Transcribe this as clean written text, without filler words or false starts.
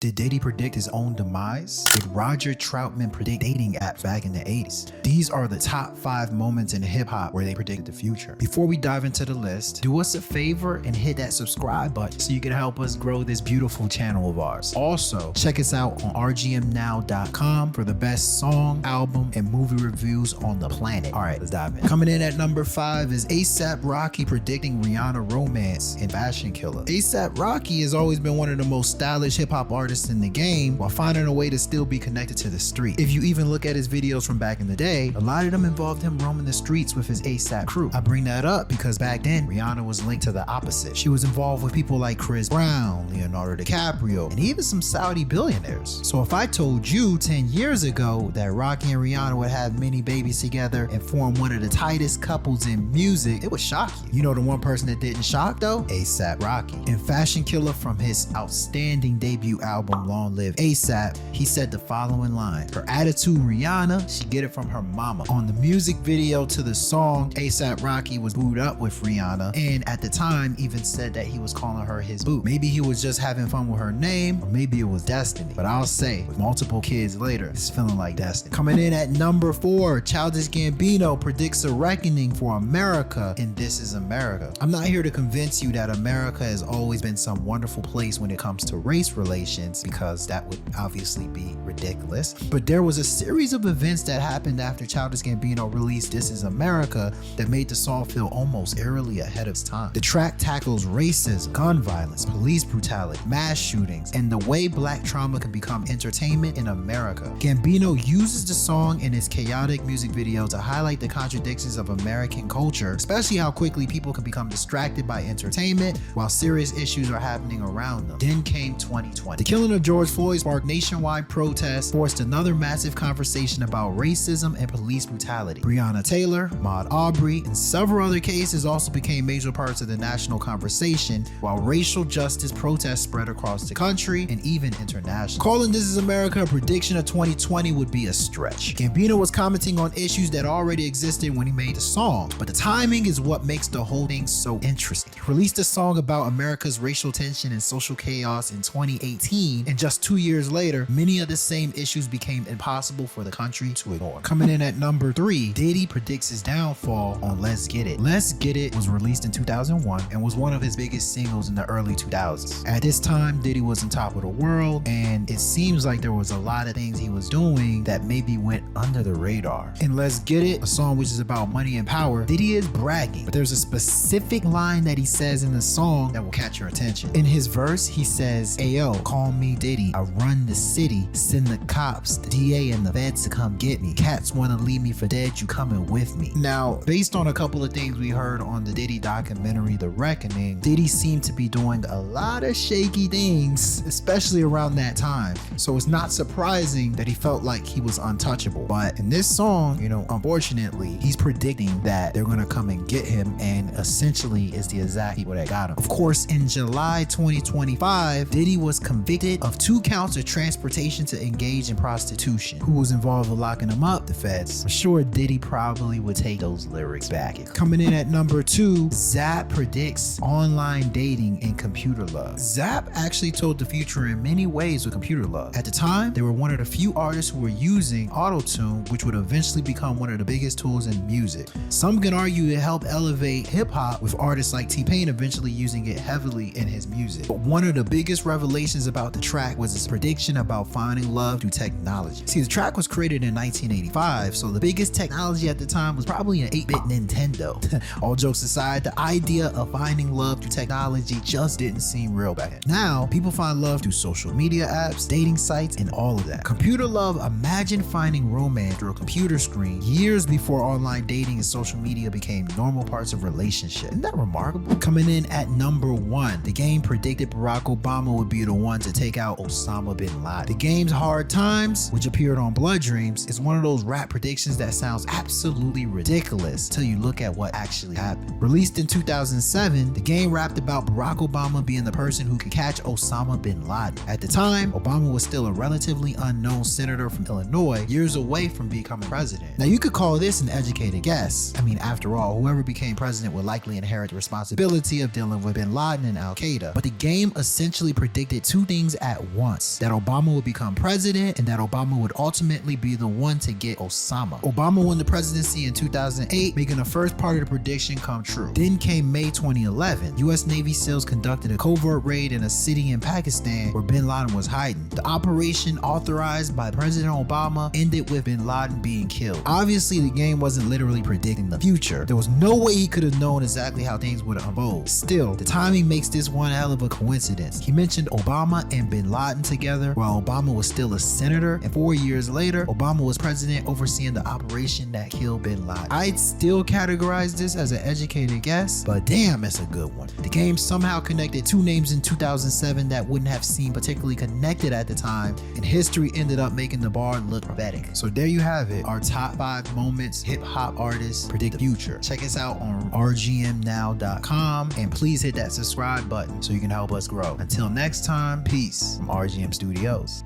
Did Diddy predict his own demise? Did Roger Troutman predict dating apps back in the 80s? These are the top 5 moments in hip hop where they predicted the future. Before we dive into the list, do us a favor and hit that subscribe button so you can help us grow this beautiful channel of ours. Also, check us out on rgmnow.com for the best song, album, and movie reviews on the planet. All right, let's dive in. Coming in at number 5 is Zapp predicting Rihanna romance in Fashion Killa. Zapp has always been one of the most stylish hip hop artists in the game while finding a way to still be connected to the street. If you even look at his videos from back in the day, a lot of them involved him roaming the streets with his ASAP crew. I bring that up because back then Rihanna was linked to the opposite. She was involved with people like Chris Brown, Leonardo DiCaprio, and even some Saudi billionaires. So if I told you 10 years ago that Rocky and Rihanna would have many babies together and form one of the tightest couples in music, it would shock you. You know the one person that didn't shock though? ASAP Rocky. In Fashion Killa, from his outstanding debut album Long Live ASAP, he said the following line: "Her attitude, Rihanna, she get it from her mama." On the music video to the song, ASAP Rocky was booed up with Rihanna, and at the time even said that he was calling her his boo. Maybe he was just having fun with her name, or maybe it was destiny. But I'll say, with multiple kids later, it's feeling like destiny. Coming in at number 4, Childish Gambino predicts a reckoning for America in This Is America. I'm not here to convince you that America has always been some wonderful place when it comes to race relations, because that would obviously be ridiculous. But there was a series of events that happened after Childish Gambino released This Is America that made the song feel almost eerily ahead of its time. The track tackles racism, gun violence, police brutality, mass shootings, and the way black trauma can become entertainment in America. Gambino uses the song in his chaotic music video to highlight the contradictions of American culture, especially how quickly people can become distracted by entertainment while serious issues are happening around them. Then came 2020. The killing of George Floyd sparked nationwide protests, forced another massive conversation about racism and police brutality. Breonna Taylor, Ahmaud Arbery, and several other cases also became major parts of the national conversation, while racial justice protests spread across the country and even internationally. Calling This Is America a prediction of 2020 would be a stretch. Gambino was commenting on issues that already existed when he made the song, but the timing is what makes the whole thing so interesting. He released a song about America's racial tension and social chaos in 2018, and just 2 years later, many of the same issues became impossible for the country to ignore. Coming in at number 3, Diddy predicts his downfall on Let's Get It. Let's Get It was released in 2001 and was one of his biggest singles in the early 2000s. At this time, Diddy was on top of the world, and it seems like there was a lot of things he was doing that maybe went under the radar. In Let's Get It, a song which is about money and power, Diddy is bragging, but there's a specific line that he says in the song that will catch your attention. In his verse, he says, "Ayo, call me Diddy, I run the city, send the cops, the DA and the feds to come get me. Cats wanna leave me for dead, you coming with me." Now, based on a couple of things we heard on the Diddy documentary, The Reckoning, Diddy seemed to be doing a lot of shaky things, especially around that time. So it's not surprising that he felt like he was untouchable. But in this song, unfortunately, he's predicting that they're gonna come and get him, and essentially is the exact people that got him. Of course, in July 2025, Diddy was convicted of 2 counts of transportation to engage in prostitution. Who was involved with locking him up? The feds. I'm sure Diddy probably would take those lyrics back. Coming in at number 2, Zapp predicts online dating and computer love. Zapp actually told the future in many ways with computer love. At the time, they were one of the few artists who were using auto-tune, which would eventually become one of the biggest tools in music. Some can argue it helped elevate hip-hop, with artists like T-Pain eventually using it heavily in his music. But one of the biggest revelations about the track was its prediction about finding love through technology. See, the track was created in 1985, so the biggest technology at the time was probably an 8-bit Nintendo. All jokes aside, the idea of finding love through technology just didn't seem real back then. Now, people find love through social media apps, dating sites, and all of that. Computer love, imagine finding romance through a computer screen years before online dating and social media became normal parts of relationships. Isn't that remarkable? Coming in at number 1, the game predicted Barack Obama would be the one to take out Osama bin Laden. The game's Hard Times, which appeared on Blood Dreams, is one of those rap predictions that sounds absolutely ridiculous till you look at what actually happened. Released in 2007, the game rapped about Barack Obama being the person who could catch Osama bin Laden. At the time, Obama was still a relatively unknown senator from Illinois, years away from becoming president. Now, you could call this an educated guess. I mean, after all, whoever became president would likely inherit the responsibility of dealing with bin Laden and Al-Qaeda. But the game essentially predicted 2 things things at once: that Obama would become president and that Obama would ultimately be the one to get Osama. Obama won the presidency in 2008, making the first part of the prediction come true. Then came May 2011. US Navy SEALs conducted a covert raid in a city in Pakistan where bin Laden was hiding. The operation, authorized by President Obama, ended with bin Laden being killed. Obviously, the game wasn't literally predicting the future. There was no way he could have known exactly how things would unfold. Still, the timing makes this one hell of a coincidence. He mentioned Obama and bin Laden together while Obama was still a senator, and 4 years later, Obama was president overseeing the operation that killed bin Laden. I'd still categorize this as an educated guess, but damn, it's a good one. The game somehow connected two names in 2007 that wouldn't have seemed particularly connected at the time, and history ended up making the bar look prophetic. So there you have it, our top 5 moments hip-hop artists predict the future. Check us out on rgmnow.com, and please hit that subscribe button so you can help us grow. Until next time, peace from RGM Studios.